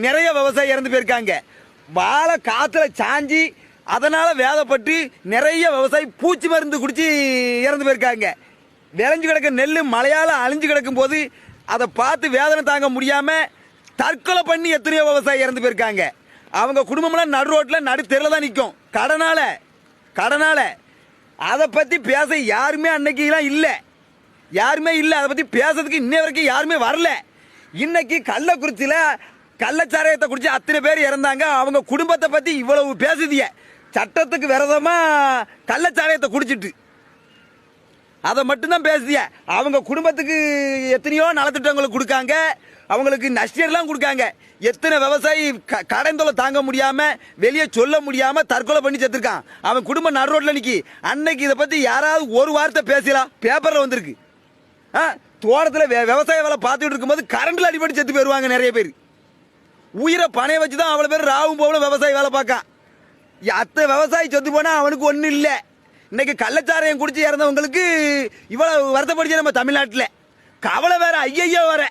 நிறைய விவசாயி இறந்து போயிருக்காங்க. வாழை காத்துல சாஞ்சி அதனால வேதப்பட்டு நிறைய விவசாயி பூச்சி மருந்து குடிச்சு இறந்து போயிருக்காங்க. விளைஞ்சு கிடக்க நெல் மழையால அழிஞ்சு கிடக்கும் போது அதை பார்த்து வேதனை தாங்க முடியாம தற்கொலை பண்ணி எத்தனையோ விவசாயி இறந்து போயிருக்காங்க. அவங்க குடும்பம்லாம் நடு ரோட்டில் நடு தெருல தான் நிற்கும் கடனால. அதை பற்றி பேச யாருமே அன்னைக்கெல்லாம் இல்லை, அதை பற்றி பேசுறதுக்கு இன்னை வரைக்கும் யாருமே வரல. இன்னைக்கு கள்ளக்குறிச்சியில் கள்ளச்சாராயத்தை குடிச்சு அத்தனை பேர் இறந்தாங்க. அவங்க குடும்பத்தை பற்றி இவ்வளவு பேசுதிய, சட்டத்துக்கு விரதமா கள்ளச்சாராயத்தை குடிச்சிட்டு அதை மட்டும்தான் பேசுதிய. அவங்க குடும்பத்துக்கு எத்தனையோ நலத்திட்டங்களுக்கு கொடுக்காங்க, அவங்களுக்கு நஷ்டம் கொடுக்காங்க. எத்தனை விவசாயி கடன் தொலை தாங்க முடியாம வெளியே சொல்ல முடியாம தற்கொலை பண்ணி செத்துருக்கான். அவன் குடும்பம் நடு ரோட்ல நிக்கி. அன்னைக்கு இதை பத்தி யாராவது ஒரு வார்த்தை பேசலாம்? பேப்பர்ல வந்திருக்கு. தோட்டத்தில் விவசாய வேலை பார்த்துட்டு இருக்கும்போது கரண்ட்ல அடிபடி செத்து போயிருவாங்க நிறைய பேர். உயிரை பணைய வச்சுதான் அவ்வளவு பேர் ராவும் போகணும் விவசாயி வேலை பார்க்கான். அத்தை விவசாயி செத்து போனா அவனுக்கு ஒன்றும் இல்லை. இன்னைக்கு கள்ளச்சாராயம் குடிச்சு இறந்தவங்களுக்கு இவ்வளவு வருத்தப்படுச்சு நம்ம தமிழ்நாட்டில். கவலை வேற, ஐயையோ வேற.